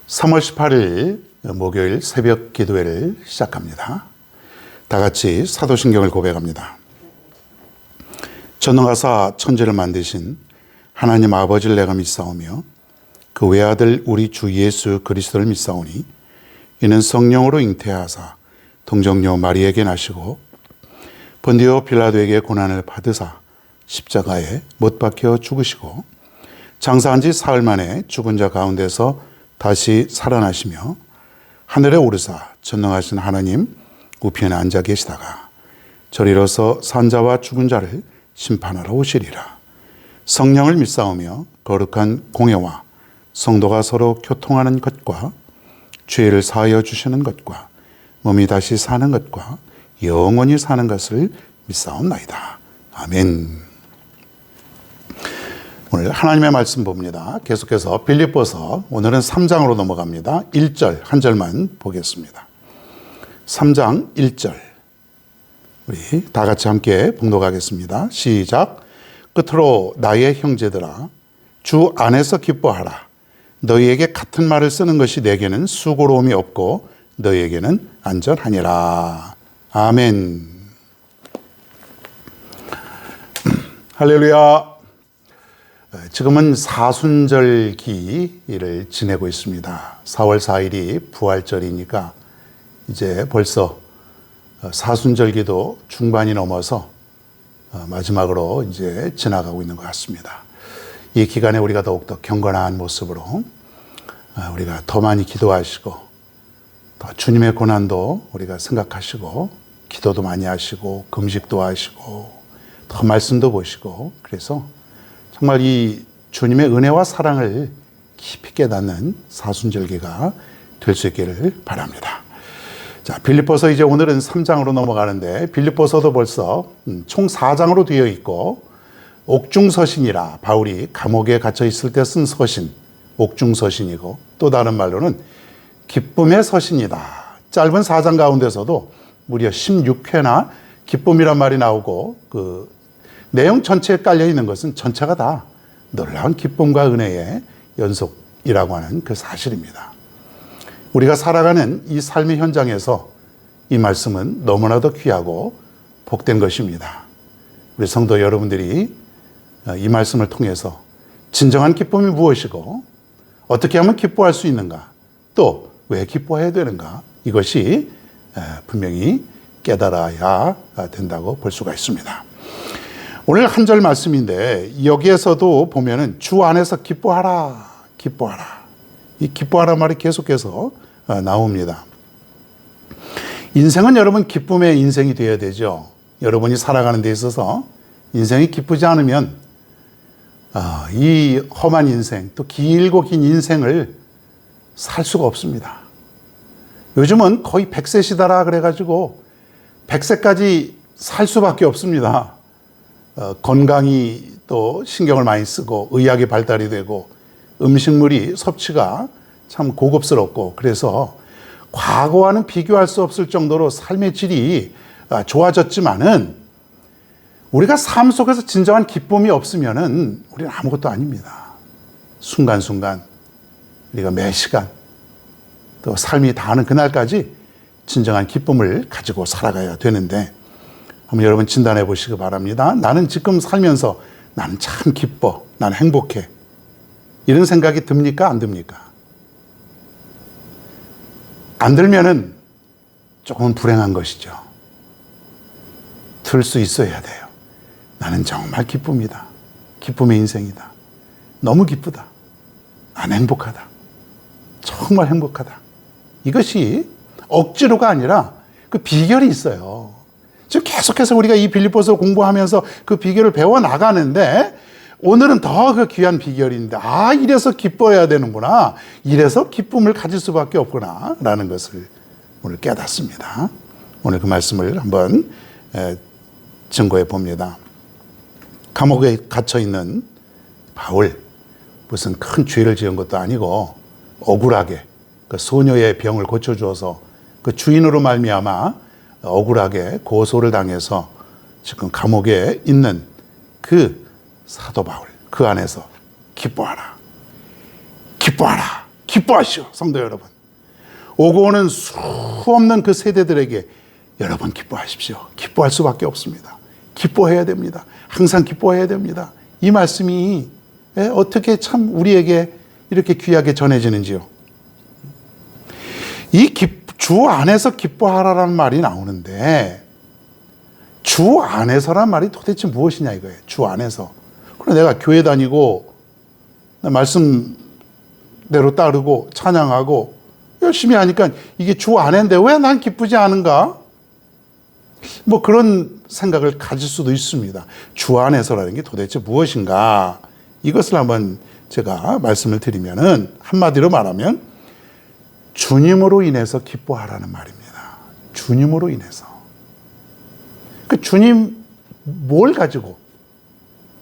3월 18일 목요일 새벽 기도회를 시작합니다. 다 같이 사도신경을 고백합니다. 전능하사 천지를 만드신 하나님 아버지를 내가 믿사오며 그 외아들 우리 주 예수 그리스도를 믿사오니 이는 성령으로 잉태하사 동정녀 마리에게 나시고 본디오 빌라도에게 고난을 받으사 십자가에 못 박혀 죽으시고 장사한 지 사흘 만에 죽은 자 가운데서 다시 살아나시며 하늘에 오르사 전능하신 하나님 우편에 앉아 계시다가 저리로서 산자와 죽은 자를 심판하러 오시리라. 성령을 믿사오며 거룩한 공예와 성도가 서로 교통하는 것과 죄를 사하여 주시는 것과 몸이 다시 사는 것과 영원히 사는 것을 믿사옵나이다. 아멘. 오늘 하나님의 말씀 봅니다. 계속해서 빌립보서 오늘은 3장으로 넘어갑니다. 1절 한 절만 보겠습니다. 3장 1절 우리 다 같이 함께 봉독하겠습니다. 시작. 끝으로 나의 형제들아 주 안에서 기뻐하라. 너희에게 같은 말을 쓰는 것이 내게는 수고로움이 없고 너희에게는 안전하니라. 아멘. 할렐루야. 지금은 사순절기를 지내고 있습니다. 4월 4일이 부활절이니까 이제 벌써 사순절기도 중반이 넘어서 마지막으로 이제 지나가고 있는 것 같습니다. 이 기간에 우리가 더욱더 경건한 모습으로 우리가 더 많이 기도하시고 더 주님의 고난도 우리가 생각하시고 기도도 많이 하시고 금식도 하시고 더 말씀도 보시고 그래서 정말 이 주님의 은혜와 사랑을 깊이 깨닫는 사순절기가 될 수 있기를 바랍니다. 자, 빌립보서 이제 오늘은 3장으로 넘어가는데 빌립보서도 벌써 총 4장으로 되어 있고 옥중서신이라 바울이 감옥에 갇혀 있을 때 쓴 서신, 옥중서신이고 또 다른 말로는 기쁨의 서신이다. 짧은 4장 가운데서도 무려 16회나 기쁨이란 말이 나오고 그 내용 전체에 깔려 있는 것은 전체가 다 놀라운 기쁨과 은혜의 연속이라고 하는 그 사실입니다. 우리가 살아가는 이 삶의 현장에서 이 말씀은 너무나도 귀하고 복된 것입니다. 우리 성도 여러분들이 이 말씀을 통해서 진정한 기쁨이 무엇이고 어떻게 하면 기뻐할 수 있는가 또 왜 기뻐해야 되는가 이것이 분명히 깨달아야 된다고 볼 수가 있습니다. 오늘 한 절 말씀인데 여기에서도 보면은 주 안에서 기뻐하라, 기뻐하라. 이 기뻐하라 말이 계속해서 나옵니다. 인생은 여러분 기쁨의 인생이 되어야 되죠. 여러분이 살아가는 데 있어서 인생이 기쁘지 않으면 이 험한 인생 또 길고 긴 인생을 살 수가 없습니다. 요즘은 거의 100세 시대라 그래가지고 100세까지 살 수밖에 없습니다. 건강이 또 신경을 많이 쓰고 의학이 발달이 되고 음식물이 섭취가 참 고급스럽고 그래서 과거와는 비교할 수 없을 정도로 삶의 질이 좋아졌지만은 우리가 삶 속에서 진정한 기쁨이 없으면은 우리는 아무것도 아닙니다. 순간순간 우리가 매 시간 또 삶이 다하는 그날까지 진정한 기쁨을 가지고 살아가야 되는데 한번 여러분 진단해 보시기 바랍니다. 나는 지금 살면서 나는 참 기뻐, 나는 행복해. 이런 생각이 듭니까? 안 듭니까? 안 들면은 조금은 불행한 것이죠. 들 수 있어야 돼요. 나는 정말 기쁩니다. 기쁨의 인생이다. 너무 기쁘다. 나는 행복하다. 정말 행복하다. 이것이 억지로가 아니라 그 비결이 있어요. 지금 계속해서 우리가 이 빌립보서 공부하면서 그 비결을 배워나가는데 오늘은 더 그 귀한 비결인데 이래서 기뻐해야 되는구나. 이래서 기쁨을 가질 수밖에 없구나 라는 것을 오늘 깨닫습니다. 오늘 그 말씀을 한번 증거해 봅니다. 감옥에 갇혀있는 바울 무슨 큰 죄를 지은 것도 아니고 억울하게 그 소녀의 병을 고쳐주어서 그 주인으로 말미암아 억울하게 고소를 당해서 지금 감옥에 있는 그 사도 바울 그 안에서 기뻐하라, 기뻐하라, 기뻐하시오. 성도 여러분, 오고 오는 수 없는 그 세대들에게 여러분 기뻐하십시오. 기뻐할 수밖에 없습니다. 기뻐해야 됩니다. 항상 기뻐해야 됩니다. 이 말씀이 어떻게 참 우리에게 이렇게 귀하게 전해지는지요. 주 안에서 기뻐하라라는 말이 나오는데, 주 안에서란 말이 도대체 무엇이냐 이거예요. 주 안에서. 그래, 내가 교회 다니고 말씀대로 따르고 찬양하고 열심히 하니까 이게 주 안인데 왜 난 기쁘지 않은가? 뭐 그런 생각을 가질 수도 있습니다. 주 안에서라는 게 도대체 무엇인가? 이것을 한번 제가 말씀을 드리면은, 한마디로 말하면 주님으로 인해서 기뻐하라는 말입니다. 주님으로 인해서. 그 주님 뭘 가지고,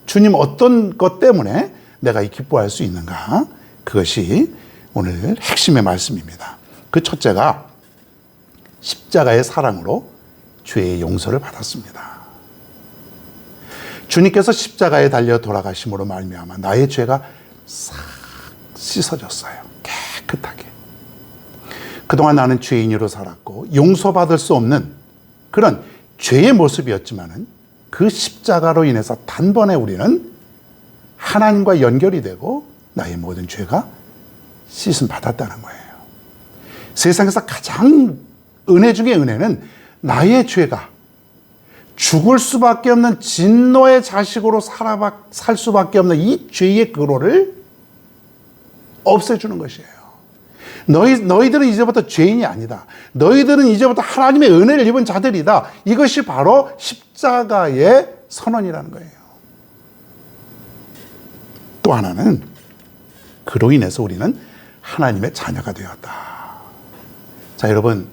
주님 어떤 것 때문에 내가 이 기뻐할 수 있는가? 그것이 오늘 핵심의 말씀입니다. 그 첫째가 십자가의 사랑으로 죄의 용서를 받았습니다. 주님께서 십자가에 달려 돌아가심으로 말미암아 나의 죄가 싹 씻어졌어요. 깨끗하게. 그동안 나는 죄인으로 살았고 용서받을 수 없는 그런 죄의 모습이었지만은, 그 십자가로 인해서 단번에 우리는 하나님과 연결이 되고 나의 모든 죄가 씻음 받았다는 거예요. 세상에서 가장 은혜 중에 은혜는 나의 죄가 죽을 수밖에 없는 진노의 자식으로 살 수밖에 없는 이 죄의 근원을 없애주는 것이에요. 너희들은 이제부터 죄인이 아니다. 너희들은 이제부터 하나님의 은혜를 입은 자들이다. 이것이 바로 십자가의 선언이라는 거예요. 또 하나는, 그로 인해서 우리는 하나님의 자녀가 되었다. 자, 여러분,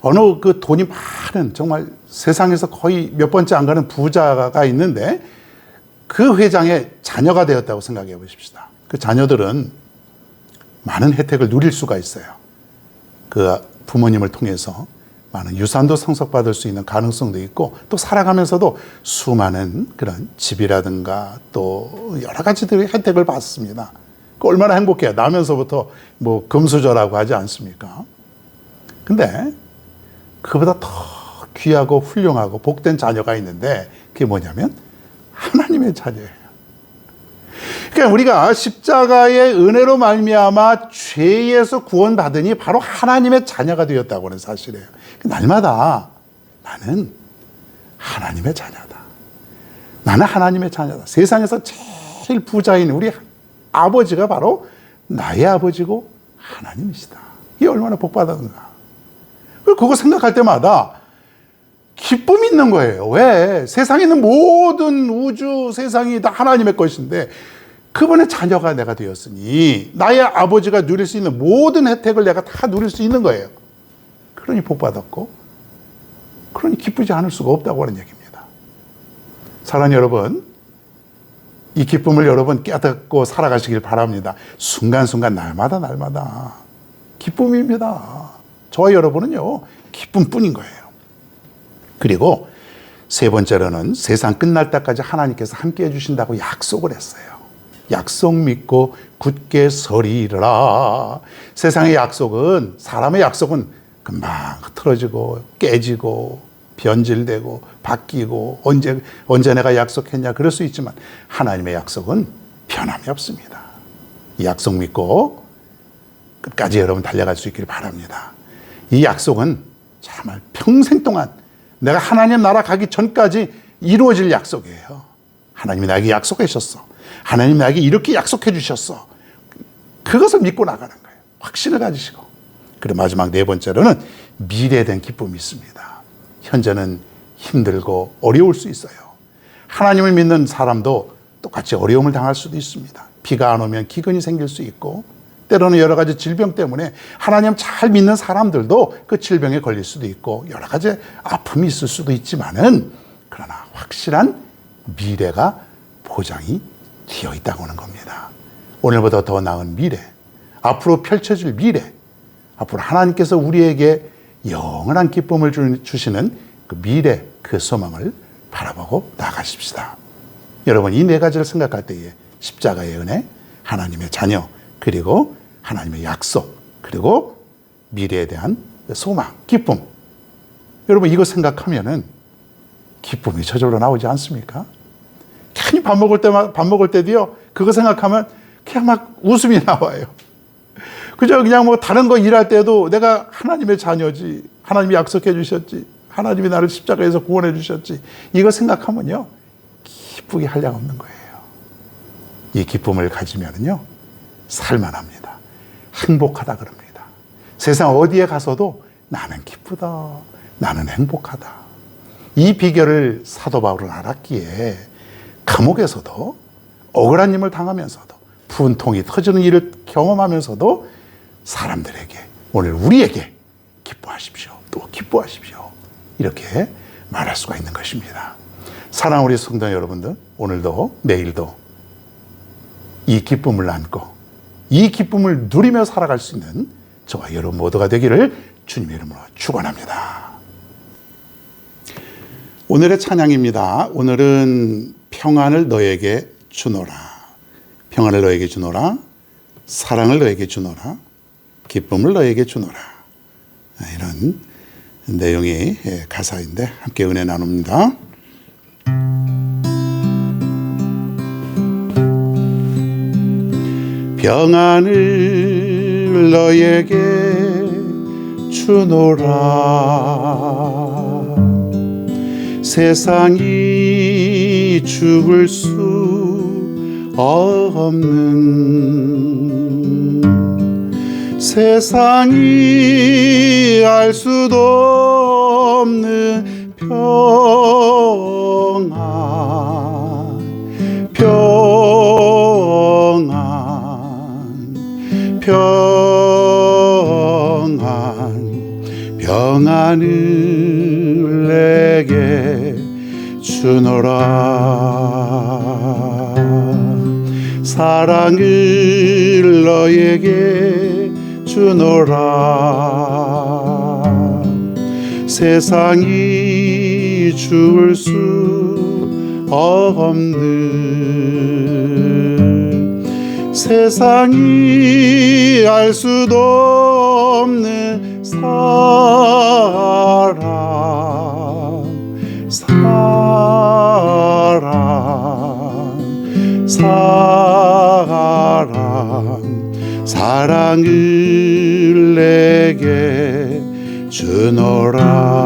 어느 그 돈이 많은, 정말 세상에서 거의 몇 번째 안 가는 부자가 있는데, 그 회장의 자녀가 되었다고 생각해 보십시다. 그 자녀들은 많은 혜택을 누릴 수가 있어요. 그 부모님을 통해서 많은 유산도 상속받을 수 있는 가능성도 있고, 또 살아가면서도 수많은 그런 집이라든가 또 여러 가지들의 혜택을 받습니다. 얼마나 행복해요. 나면서부터 뭐 금수저라고 하지 않습니까? 근데 그보다 더 귀하고 훌륭하고 복된 자녀가 있는데, 그게 뭐냐면 하나님의 자녀예요. 그러니까 우리가 십자가의 은혜로 말미암아 죄에서 구원받으니 바로 하나님의 자녀가 되었다고 하는 사실이에요. 날마다 나는 하나님의 자녀다. 나는 하나님의 자녀다. 세상에서 제일 부자인 우리 아버지가 바로 나의 아버지고 하나님이시다. 이게 얼마나 복받았는가. 그거 생각할 때마다 기쁨이 있는 거예요. 왜? 세상에 있는 모든 우주 세상이 다 하나님의 것인데 그분의 자녀가 내가 되었으니 나의 아버지가 누릴 수 있는 모든 혜택을 내가 다 누릴 수 있는 거예요. 그러니 복받았고, 그러니 기쁘지 않을 수가 없다고 하는 얘기입니다. 사랑하는 여러분, 이 기쁨을 여러분 깨닫고 살아가시길 바랍니다. 순간순간 날마다 기쁨입니다. 저와 여러분은요, 기쁨뿐인 거예요. 그리고 세 번째로는 세상 끝날 때까지 하나님께서 함께 해주신다고 약속을 했어요. 약속 믿고 굳게 서리라. 세상의 약속은, 사람의 약속은 금방 흐트러지고 깨지고 변질되고 바뀌고 언제 내가 약속했냐 그럴 수 있지만, 하나님의 약속은 변함이 없습니다. 이 약속 믿고 끝까지 여러분 달려갈 수 있기를 바랍니다. 이 약속은 정말 평생 동안 내가 하나님 나라 가기 전까지 이루어질 약속이에요. 하나님이 나에게 약속하셨어. 하나님이 나에게 이렇게 약속해 주셨어. 그것을 믿고 나가는 거예요. 확신을 가지시고. 그리고 마지막 네 번째로는 미래에 대한 기쁨이 있습니다. 현재는 힘들고 어려울 수 있어요. 하나님을 믿는 사람도 똑같이 어려움을 당할 수도 있습니다. 비가 안 오면 기근이 생길 수 있고, 때로는 여러 가지 질병 때문에 하나님 잘 믿는 사람들도 그 질병에 걸릴 수도 있고, 여러 가지 아픔이 있을 수도 있지만은, 그러나 확실한 미래가 보장이 되어 있다고 하는 겁니다. 오늘보다 더 나은 미래, 앞으로 펼쳐질 미래, 앞으로 하나님께서 우리에게 영원한 기쁨을 주시는 그 미래, 그 소망을 바라보고 나가십시다. 여러분, 이 네 가지를 생각할 때에 십자가의 은혜, 하나님의 자녀, 그리고 하나님의 약속, 그리고 미래에 대한 소망, 기쁨. 여러분 이거 생각하면은 기쁨이 저절로 나오지 않습니까? 괜히 밥 먹을 때도요, 그거 생각하면 그냥 막 웃음이 나와요. 그냥 뭐 다른 거 일할 때도 내가 하나님의 자녀지, 하나님이 약속해 주셨지, 하나님이 나를 십자가에서 구원해 주셨지, 이거 생각하면요 기쁘게 한량 없는 거예요. 이 기쁨을 가지면은요 살만합니다. 행복하다 그럽니다. 세상 어디에 가서도 나는 기쁘다, 나는 행복하다. 이 비결을 사도 바울은 알았기에 감옥에서도 억울한 일을 당하면서도 분통이 터지는 일을 경험하면서도 사람들에게, 오늘 우리에게 기뻐하십시오, 또 기뻐하십시오, 이렇게 말할 수가 있는 것입니다. 사랑하는 우리 성도 여러분들, 오늘도 내일도 이 기쁨을 안고 이 기쁨을 누리며 살아갈 수 있는 저와 여러분 모두가 되기를 주님의 이름으로 축원합니다. 오늘의 찬양입니다. 오늘은 평안을 너에게 주노라, 평안을 너에게 주노라, 사랑을 너에게 주노라, 기쁨을 너에게 주노라, 이런 내용이 가사인데 함께 은혜 나눕니다. 평안을 너에게 주노라, 세상이 죽을 수 없는, 세상이 알 수도 없는 평안, 평안, 평안, 평안을 내게 주노라, 사랑을 너에게 주노라, 세상이 죽을 수 없는, 세상이 알 수도 없는 사랑, 사랑, 사랑, 사랑을 내게 주노라.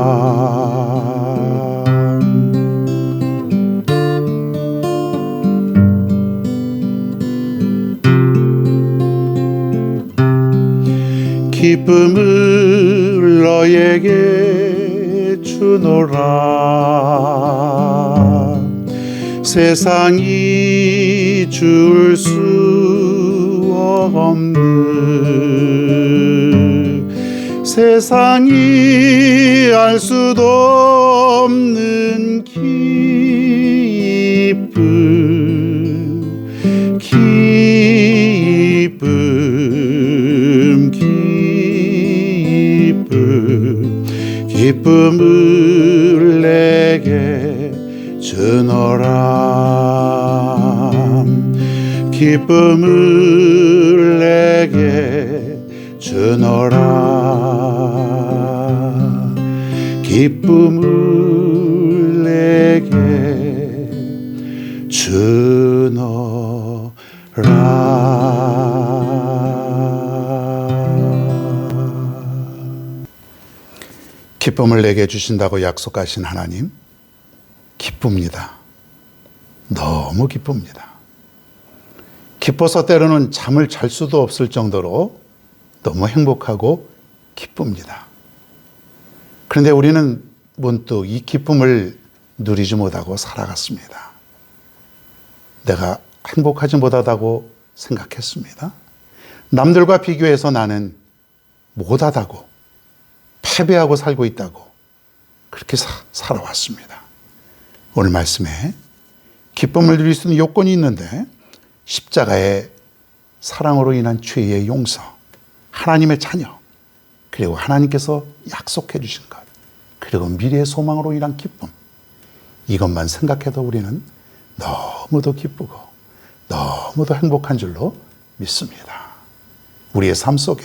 기쁨을 너에게 주노라, 세상이 줄 수 없는, 세상이 알 수도 없는 기쁨, 기쁨, 기쁨, 기쁨을 내게 주노라, 기쁨을 내게 주노라, 기쁨을 내게 주노라. 기쁨을 내게 주신다고 약속하신 하나님, 기쁩니다. 너무 기쁩니다. 기뻐서 때로는 잠을 잘 수도 없을 정도로 너무 행복하고 기쁩니다. 그런데 우리는 문득 이 기쁨을 누리지 못하고 살아갔습니다. 내가 행복하지 못하다고 생각했습니다. 남들과 비교해서 나는 못하다고, 패배하고 살고 있다고 그렇게 살아왔습니다. 오늘 말씀에 기쁨을 누릴 수 있는 요건이 있는데, 십자가의 사랑으로 인한 죄의 용서, 하나님의 자녀, 그리고 하나님께서 약속해 주신 것, 그리고 미래의 소망으로 인한 기쁨, 이것만 생각해도 우리는 너무도 기쁘고 너무도 행복한 줄로 믿습니다. 우리의 삶 속에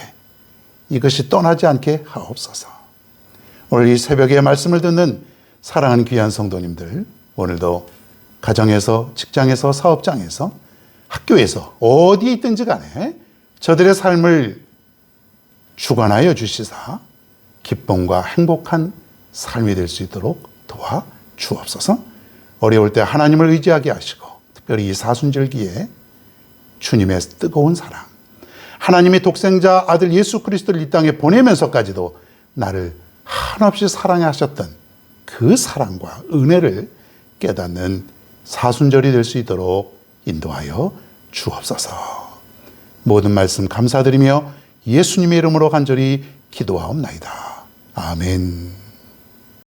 이것이 떠나지 않게 하옵소서. 오늘 이 새벽에 말씀을 듣는 사랑하는 귀한 성도님들, 오늘도 가정에서, 직장에서, 사업장에서, 학교에서 어디에 있든지 간에 저들의 삶을 주관하여 주시사 기쁨과 행복한 삶이 될 수 있도록 도와 주옵소서. 어려울 때 하나님을 의지하게 하시고, 특별히 이 사순절기에 주님의 뜨거운 사랑, 하나님이 독생자 아들 예수 그리스도를 이 땅에 보내면서까지도 나를 한없이 사랑하셨던 그 사랑과 은혜를 깨닫는 사순절이 될 수 있도록 인도하여 주옵소서. 모든 말씀 감사드리며 예수님의 이름으로 간절히 기도하옵나이다. 아멘.